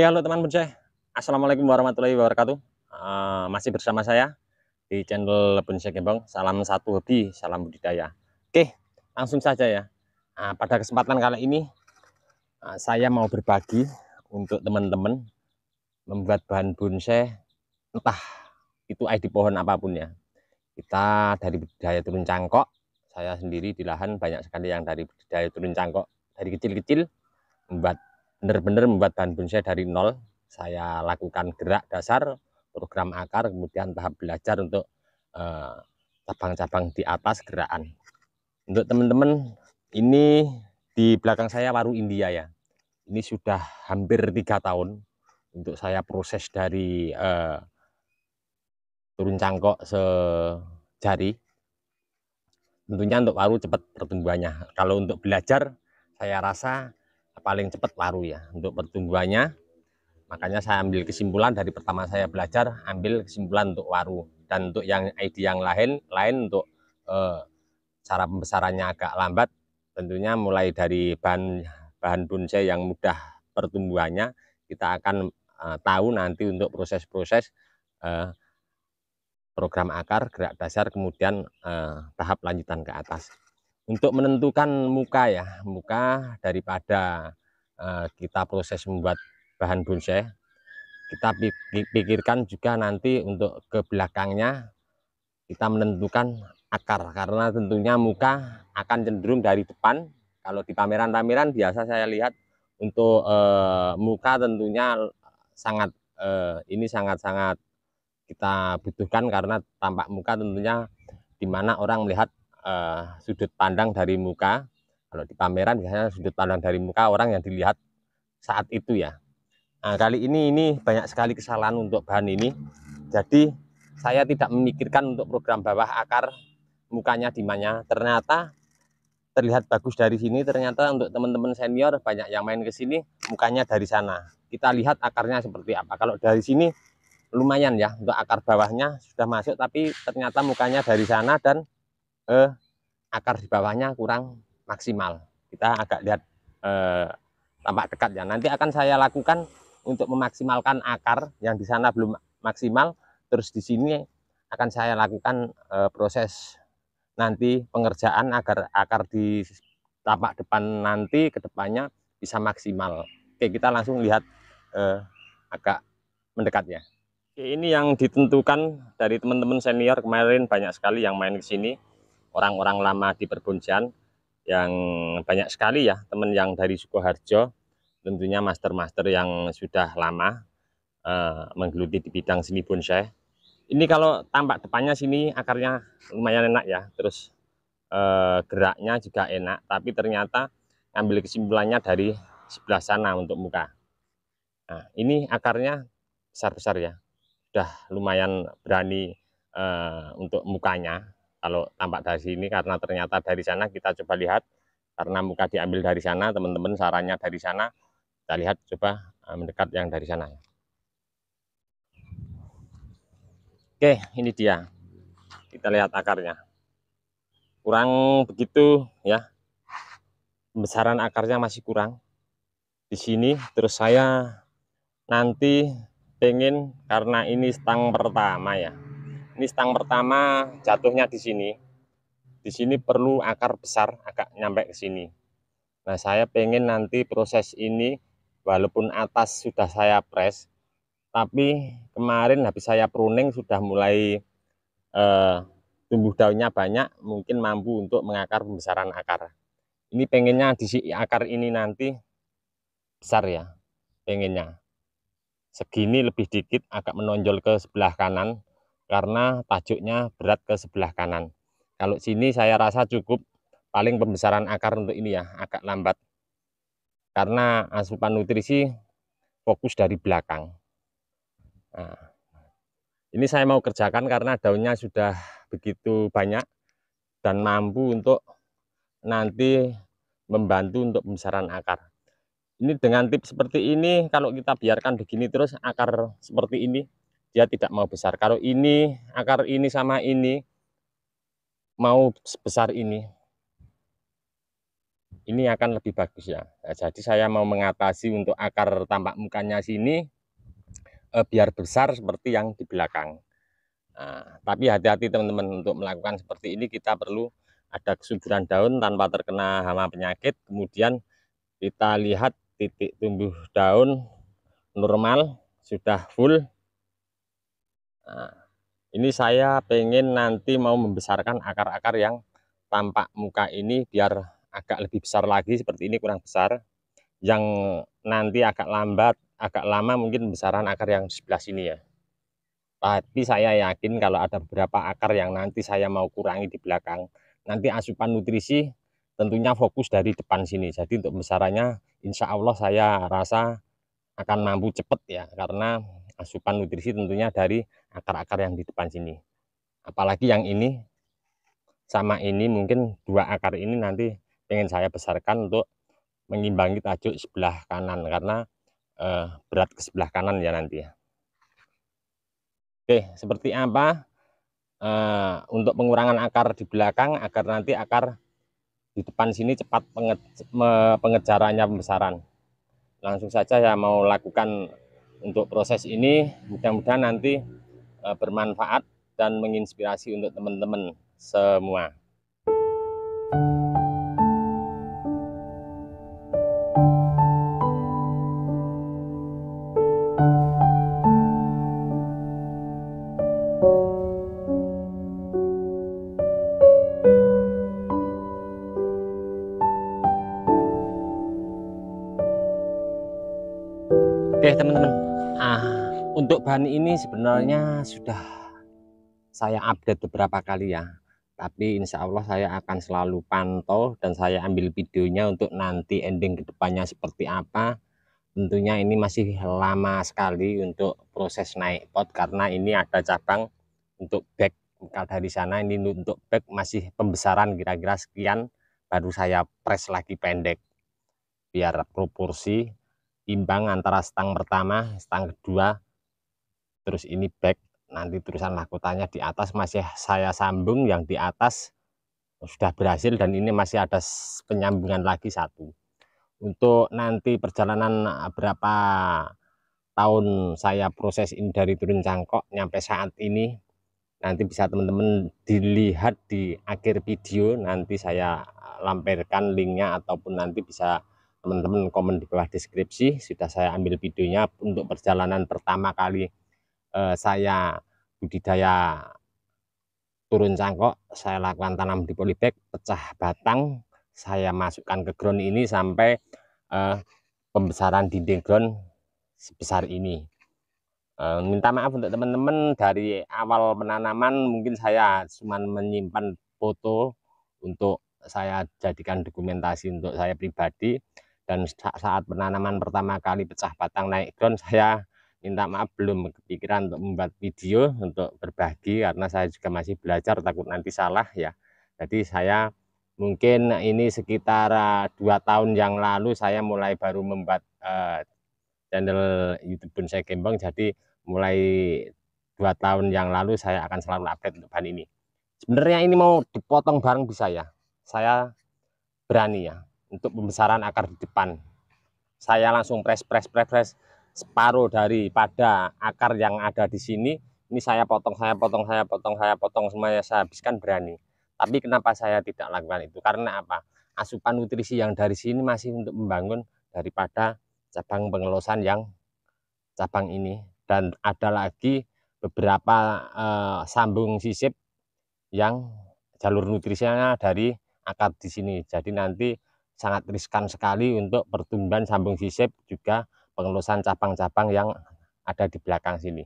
Oke, halo teman bonsai. Assalamualaikum warahmatullahi wabarakatuh. Masih bersama saya di channel Bonsai Gembong. Salam satu hobi, salam budidaya. Oke, langsung saja ya. Pada kesempatan kali ini saya mau berbagi untuk teman-teman membuat bahan bonsai, entah itu ID pohon apapun ya. Kita dari budidaya turun cangkok, saya sendiri di lahan banyak sekali yang dari budidaya turun cangkok dari kecil-kecil membuat benar-benar membuat bahan bonsai dari nol. Saya lakukan gerak dasar, program akar, kemudian tahap belajar untuk cabang-cabang di atas gerakan. Untuk teman-teman, ini di belakang saya waru India ya. Ini sudah hampir 3 tahun untuk saya proses dari turun cangkok sejari. Tentunya untuk waru cepat pertumbuhannya. Kalau untuk belajar, saya rasa paling cepat waru ya untuk pertumbuhannya. Makanya saya ambil kesimpulan dari pertama saya belajar, ambil kesimpulan untuk waru. Dan untuk yang ID yang lain untuk cara pembesarannya agak lambat, tentunya mulai dari bahan bonsai yang mudah pertumbuhannya, kita akan tahu nanti untuk proses-proses program akar, gerak dasar, kemudian tahap lanjutan ke atas. Untuk menentukan muka ya, muka daripada kita proses membuat bahan bonsai, kita pikirkan juga nanti untuk ke belakangnya kita menentukan akar, karena tentunya muka akan cenderung dari depan. Kalau di pameran-pameran biasa saya lihat untuk muka tentunya sangat ini sangat-sangat kita butuhkan, karena tampak muka tentunya dimana orang melihat sudut pandang dari muka. Kalau di pameran biasanya sudut pandang dari muka orang yang dilihat saat itu ya. Nah, kali ini banyak sekali kesalahan untuk bahan ini. Jadi saya tidak memikirkan untuk program bawah akar mukanya di mana. Ternyata terlihat bagus dari sini, ternyata untuk teman-teman senior banyak yang main ke sini mukanya dari sana. Kita lihat akarnya seperti apa. Kalau dari sini lumayan ya untuk akar bawahnya sudah masuk, tapi ternyata mukanya dari sana dan akar di bawahnya kurang maksimal. Kita agak lihat tampak dekat ya. Nanti akan saya lakukan untuk memaksimalkan akar yang di sana belum maksimal, terus di sini akan saya lakukan proses nanti pengerjaan agar akar di tapak depan nanti ke depannya bisa maksimal. Oke, kita langsung lihat agak mendekat ya. Oke, ini yang ditentukan dari teman-teman senior kemarin banyak sekali yang main ke sini, orang-orang lama di perbonsaian yang banyak sekali ya, teman yang dari Sukoharjo, tentunya master-master yang sudah lama menggeluti di bidang seni bonsai. Ini kalau tampak depannya sini akarnya lumayan enak ya, terus geraknya juga enak, tapi ternyata ambil kesimpulannya dari sebelah sana untuk muka. Nah, ini akarnya besar-besar ya, sudah lumayan berani untuk mukanya kalau tampak dari sini, karena ternyata dari sana kita coba lihat, karena muka diambil dari sana, teman-teman sarannya dari sana, kita lihat coba mendekat yang dari sana. Oke, ini dia, kita lihat akarnya kurang begitu ya, pembesaran akarnya masih kurang di sini. Terus saya nanti pengen, karena ini stang pertama ya, ini stang pertama jatuhnya di sini. Di sini perlu akar besar agak nyampe ke sini. Nah, saya pengen nanti proses ini walaupun atas sudah saya press, tapi kemarin habis saya pruning sudah mulai tumbuh daunnya banyak, mungkin mampu untuk mengakar pembesaran akar. Ini pengennya di akar ini nanti besar ya, pengennya segini lebih dikit, agak menonjol ke sebelah kanan karena tajuknya berat ke sebelah kanan. Kalau sini saya rasa cukup, paling pembesaran akar untuk ini ya agak lambat karena asupan nutrisi fokus dari belakang. Nah, ini saya mau kerjakan karena daunnya sudah begitu banyak dan mampu untuk nanti membantu untuk pembesaran akar. Ini dengan tips seperti ini, kalau kita biarkan begini terus akar seperti ini, dia tidak mau besar. Kalau ini akar ini sama ini mau sebesar ini ini akan lebih bagus ya. Nah, jadi saya mau mengatasi untuk akar tampak mukanya sini biar besar seperti yang di belakang. Nah, tapi hati-hati teman-teman, untuk melakukan seperti ini kita perlu ada kesuburan daun tanpa terkena hama penyakit. Kemudian kita lihat titik tumbuh daun normal sudah full. Nah, ini saya pengen nanti mau membesarkan akar-akar yang tampak muka ini biar agak lebih besar lagi. Seperti ini kurang besar, yang nanti agak lambat, agak lama mungkin besaran akar yang di sebelah sini ya. Tapi saya yakin kalau ada beberapa akar yang nanti saya mau kurangi di belakang, nanti asupan nutrisi tentunya fokus dari depan sini. Jadi untuk besarannya insya Allah saya rasa akan mampu cepat ya, karena asupan nutrisi tentunya dari akar-akar yang di depan sini. Apalagi yang ini sama ini, mungkin dua akar ini nanti pengen saya besarkan untuk mengimbangi tajuk sebelah kanan, karena berat ke sebelah kanan ya nanti ya. Oke, seperti apa untuk pengurangan akar di belakang agar nanti akar di depan sini cepat pengejarannya pembesaran. Langsung saja saya mau lakukan untuk proses ini, mudah-mudahan nanti bermanfaat dan menginspirasi untuk teman-teman semua. Oke teman-teman, untuk bahan ini sebenarnya sudah saya update beberapa kali ya, tapi insya Allah saya akan selalu pantau dan saya ambil videonya untuk nanti ending kedepannya seperti apa. Tentunya ini masih lama sekali untuk proses naik pot, karena ini ada cabang untuk bag dari sana. Ini untuk bag masih pembesaran kira-kira sekian, baru saya press lagi pendek biar proporsi imbang antara stang pertama, stang kedua, terus ini back, nanti terusan mahkotanya di atas masih saya sambung, yang di atas sudah berhasil dan ini masih ada penyambungan lagi satu. Untuk nanti perjalanan berapa tahun saya proses ini dari turun cangkok nyampe saat ini, nanti bisa teman-teman dilihat di akhir video, nanti saya lampirkan linknya, ataupun nanti bisa teman-teman komen di bawah deskripsi. Sudah saya ambil videonya untuk perjalanan pertama kali saya budidaya turun cangkok, saya lakukan tanam di polybag, pecah batang, saya masukkan ke ground ini sampai pembesaran dinding ground sebesar ini. Minta maaf untuk teman-teman, dari awal penanaman mungkin saya cuma menyimpan foto untuk saya jadikan dokumentasi untuk saya pribadi, dan saat penanaman pertama kali pecah batang naik ground, saya minta maaf belum kepikiran untuk membuat video untuk berbagi, karena saya juga masih belajar, takut nanti salah ya. Jadi saya mungkin ini sekitar 2 tahun yang lalu saya mulai baru membuat channel YouTube Bonsai Gembong. Jadi mulai 2 tahun yang lalu saya akan selalu update untuk bahan ini. Sebenarnya ini mau dipotong bareng bisa ya, saya berani ya. Untuk pembesaran akar di depan, saya langsung press separuh daripada akar yang ada di sini. Ini saya potong semuanya, saya habiskan, berani. Tapi kenapa saya tidak lakukan itu? Karena apa? Asupan nutrisi yang dari sini masih untuk membangun daripada cabang pengelosan yang cabang ini, dan ada lagi beberapa sambung sisip yang jalur nutrisinya dari akar di sini. Jadi nanti sangat riskan sekali untuk pertumbuhan sambung sisip, juga pengelosan cabang-cabang yang ada di belakang sini.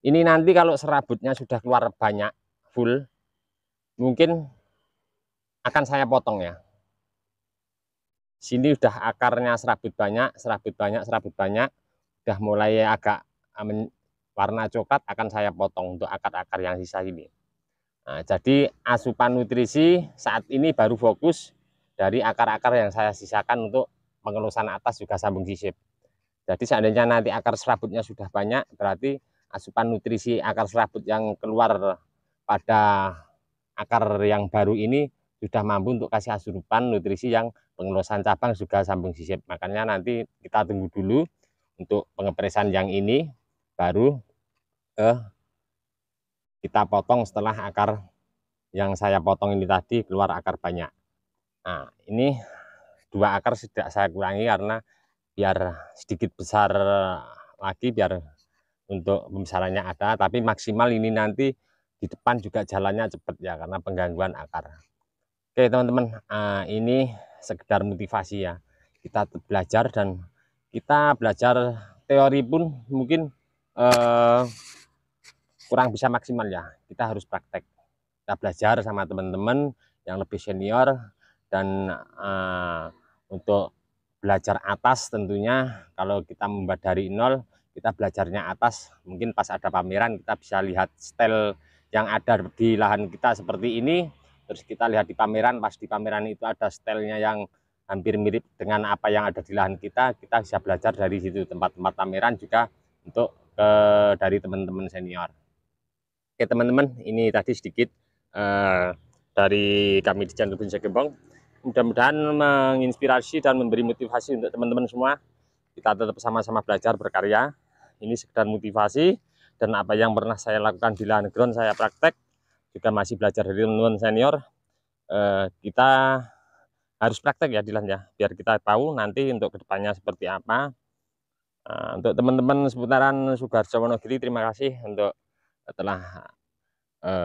Ini nanti kalau serabutnya sudah keluar banyak full, mungkin akan saya potong ya. Sini udah akarnya serabut banyak, udah mulai agak warna coklat, akan saya potong untuk akar-akar yang sisa ini. Nah, jadi asupan nutrisi saat ini baru fokus dari akar-akar yang saya sisakan untuk pengelusan atas juga sambung sisip. Jadi seandainya nanti akar serabutnya sudah banyak, berarti asupan nutrisi akar serabut yang keluar pada akar yang baru ini sudah mampu untuk kasih asupan nutrisi yang pengelolaan cabang juga sambung sisip. Makanya nanti kita tunggu dulu untuk pengepresan yang ini, baru kita potong setelah akar yang saya potong ini tadi keluar akar banyak. Nah, ini 2 akar sudah saya kurangi karena biar sedikit besar lagi, biar untuk pembesarannya ada, tapi maksimal ini nanti di depan juga jalannya cepat ya, karena penggangguan akar. Oke teman-teman, ini sekedar motivasi ya, kita belajar, dan kita belajar teori pun mungkin kurang bisa maksimal ya, kita harus praktek. Kita belajar sama teman-teman yang lebih senior, dan untuk belajar atas tentunya kalau kita membuat dari nol, kita belajarnya atas, mungkin pas ada pameran kita bisa lihat style yang ada di lahan kita seperti ini, terus kita lihat di pameran, pas di pameran itu ada stylenya yang hampir mirip dengan apa yang ada di lahan kita bisa belajar dari situ. Tempat-tempat pameran juga untuk dari teman-teman senior. Oke teman-teman, ini tadi sedikit dari kami di channel Bonsai Gembong. Mudah-mudahan menginspirasi dan memberi motivasi untuk teman-teman semua. Kita tetap sama-sama belajar berkarya. Ini sekedar motivasi, dan apa yang pernah saya lakukan di lahan ground saya praktek, juga masih belajar dari teman-teman senior. Kita harus praktek ya di lahan ya, biar kita tahu nanti untuk kedepannya seperti apa. Untuk teman-teman seputaran Sukoharjo Wonogiri, terima kasih untuk telah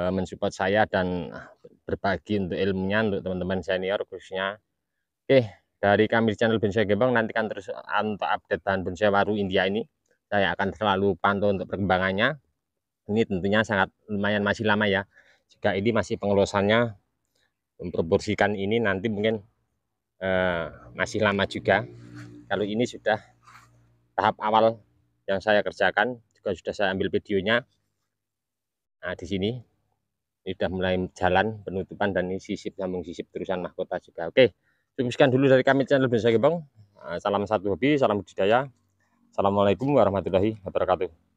mensupport saya dan berbagi untuk ilmunya untuk teman-teman senior khususnya. Oke, dari kami di channel Bonsai Gembong, nantikan terus untuk update bahan bonsai waru India ini. Saya akan selalu pantau untuk perkembangannya. Ini tentunya sangat lumayan masih lama ya. Jika ini masih pengelosannya memproporsikan ini, nanti mungkin masih lama juga. Kalau ini sudah tahap awal yang saya kerjakan, juga sudah saya ambil videonya. Nah, di sini ini sudah mulai jalan penutupan, dan ini sisip, sambung sisip terusan mahkota juga. Oke, cukup sekian dulu dari kami channel Bonsai Gembong. Salam satu hobi, salam budidaya. Assalamualaikum warahmatullahi wabarakatuh.